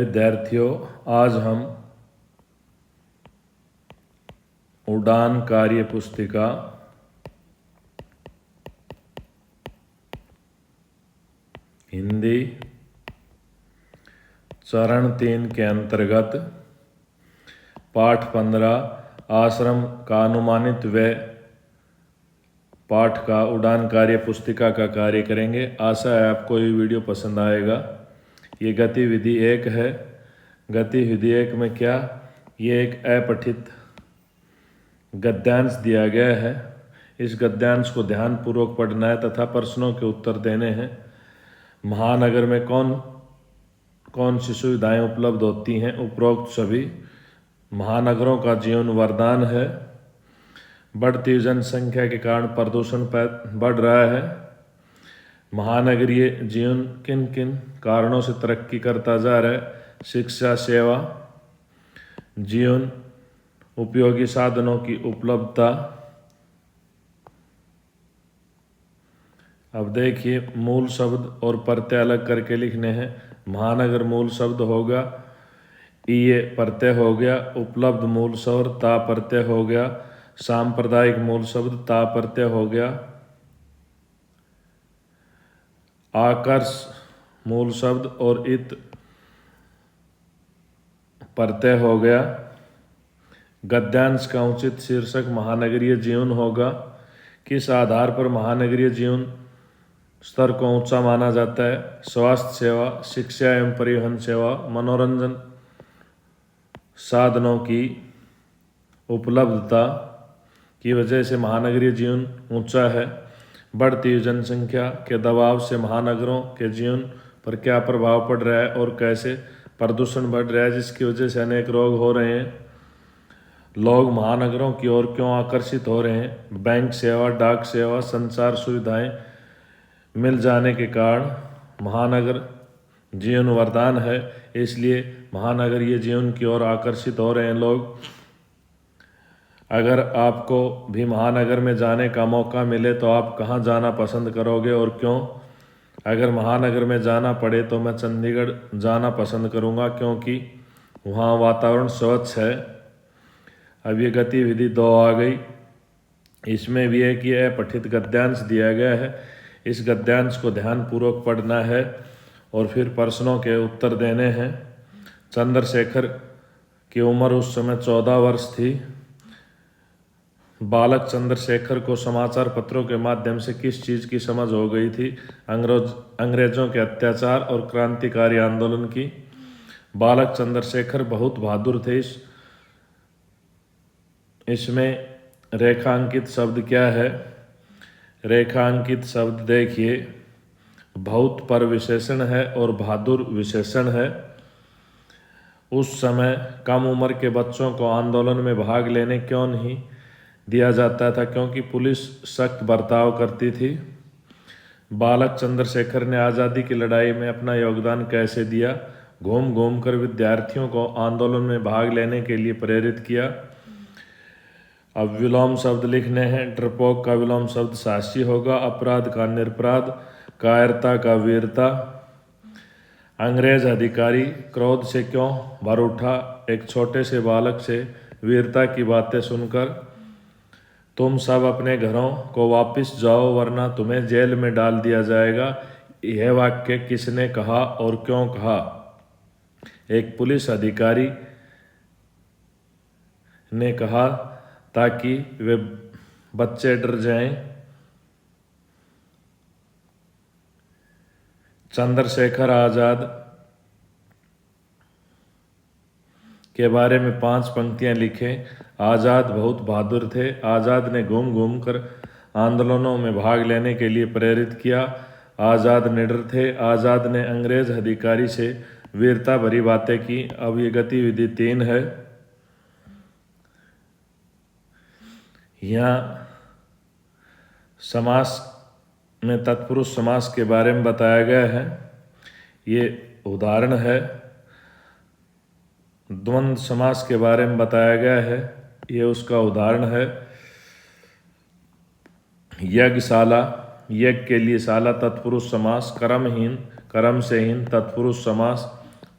विद्यार्थियों, आज हम उड़ान कार्य पुस्तिका हिंदी चरण 3 के अंतर्गत पाठ 15 आश्रम का अनुमानित व्यय पाठ का उड़ान कार्य पुस्तिका का कार्य करेंगे। आशा है आपको ये वीडियो पसंद आएगा। ये गतिविधि 1 है। गतिविधि 1 में क्या, ये एक अपठित गद्यांश दिया गया है। इस गद्यांश को ध्यानपूर्वक पढ़ना है तथा प्रश्नों के उत्तर देने हैं। महानगर में कौन कौन सी सुविधाएं उपलब्ध होती हैं? उपरोक्त सभी। महानगरों का जीवन वरदान है। बढ़ती जनसंख्या के कारण प्रदूषण बढ़ रहा है। महानगरीय जीवन किन किन कारणों से तरक्की करता जा रहा है? शिक्षा, सेवा, जीवन उपयोगी साधनों की उपलब्धता। अब देखिए, मूल शब्द और प्रत्यय अलग करके लिखने हैं। महानगर मूल शब्द होगा, ये प्रत्यय हो गया। उपलब्ध मूल शब्द ता प्रत्यय हो गया। सांप्रदायिक मूल शब्द ता प्रत्यय हो गया। आकर्ष मूल शब्द और इत प्रत्यय हो गया। गद्यांश का उचित शीर्षक महानगरीय जीवन होगा। किस आधार पर महानगरीय जीवन स्तर को ऊंचा माना जाता है? स्वास्थ्य सेवा, शिक्षा एवं परिवहन सेवा, मनोरंजन साधनों की उपलब्धता की वजह से महानगरीय जीवन ऊंचा है। बढ़ती हुई जनसंख्या के दबाव से महानगरों के जीवन पर क्या प्रभाव पड़ रहा है और कैसे प्रदूषण बढ़ रहा है, जिसकी वजह से अनेक रोग हो रहे हैं। लोग महानगरों की ओर क्यों आकर्षित हो रहे हैं? बैंक सेवा, डाक सेवा, संचार सुविधाएं मिल जाने के कारण महानगर जीवन वरदान है, इसलिए महानगरीय जीवन की ओर आकर्षित हो रहे हैं लोग। अगर आपको भी महानगर में जाने का मौका मिले तो आप कहाँ जाना पसंद करोगे और क्यों? अगर महानगर में जाना पड़े तो मैं चंडीगढ़ जाना पसंद करूँगा, क्योंकि वहाँ वातावरण स्वच्छ है। अब ये गतिविधि 2 आ गई। इसमें भी एक ये अपठित गद्यांश दिया गया है। इस गद्यांश को ध्यानपूर्वक पढ़ना है और फिर प्रश्नों के उत्तर देने हैं। चंद्रशेखर की उम्र उस समय 14 वर्ष थी। बालक चंद्रशेखर को समाचार पत्रों के माध्यम से किस चीज़ की समझ हो गई थी? अंग्रेजों के अत्याचार और क्रांतिकारी आंदोलन की। बालक चंद्रशेखर बहुत बहादुर थे। इसमें रेखांकित शब्द क्या है? रेखांकित शब्द देखिए, बहुत पर विशेषण है और बहादुर विशेषण है। उस समय कम उम्र के बच्चों को आंदोलन में भाग लेने क्यों नहीं दिया जाता था? क्योंकि पुलिस सख्त बर्ताव करती थी। बालक चंद्रशेखर ने आज़ादी की लड़ाई में अपना योगदान कैसे दिया? घूम घूम कर विद्यार्थियों को आंदोलन में भाग लेने के लिए प्रेरित किया। अब विलोम शब्द लिखने हैं। डरपोक का विलोम शब्द साहसी होगा। अपराध का निरपराध, कायरता का वीरता। अंग्रेज अधिकारी क्रोध से क्यों भर उठा? एक छोटे से बालक से वीरता की बातें सुनकर। तुम सब अपने घरों को वापस जाओ वरना तुम्हें जेल में डाल दिया जाएगा। यह वाक्य किसने कहा और क्यों कहा? एक पुलिस अधिकारी ने कहा ताकि वे बच्चे डर जाएं। चंद्रशेखर आज़ाद के बारे में 5 पंक्तियां लिखें। आज़ाद बहुत बहादुर थे। आज़ाद ने घूम घूम कर आंदोलनों में भाग लेने के लिए प्रेरित किया। आज़ाद निडर थे। आज़ाद ने अंग्रेज अधिकारी से वीरता भरी बातें की। अब ये गतिविधि 3 है। यहाँ समास में तत्पुरुष समास के बारे में बताया गया है। ये उदाहरण है। द्वंद्व समास के बारे में बताया गया है। ये उसका उदाहरण है। यज्ञशाला, यज्ञ के लिए शाला तत्पुरुष समास। कर्महीन, कर्म से हीन तत्पुरुष समास।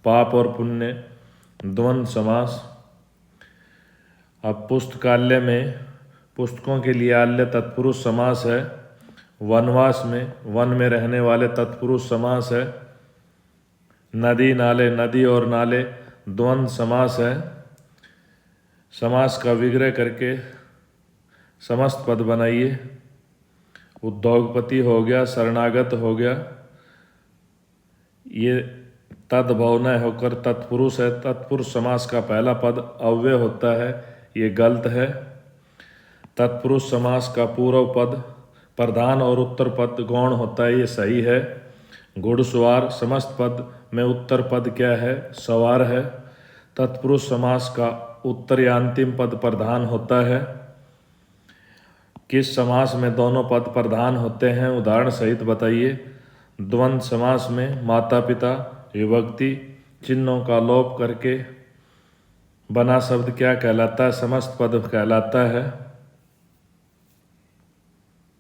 पाप और पुण्य, द्वंद्व समास। अब पुस्तकालय में पुस्तकों के लिए आल्य तत्पुरुष समास है। वनवास में वन में रहने वाले तत्पुरुष समास है। नदी नाले, नदी और नाले द्वंद्व समास है। समास का विग्रह करके समस्त पद बनाइए। उद्योगपति हो गया, शरणागत हो गया, ये तद्भवनय होकर तत्पुरुष है। तत्पुरुष समास का पहला पद अव्यय होता है, ये गलत है। तत्पुरुष समास का पूर्व पद प्रधान और उत्तर पद गौण होता है, ये सही है। घुड़सवार समस्त पद में उत्तर पद क्या है? सवार है। तत्पुरुष समास का उत्तर या अंतिम पद प्रधान होता है। किस समास में दोनों पद प्रधान होते हैं? उदाहरण सहित बताइए। द्वंद्व समास में माता पिता विभक्ति चिन्हों का लोप करके बना शब्द क्या कहलाता है? समस्त पद कहलाता है।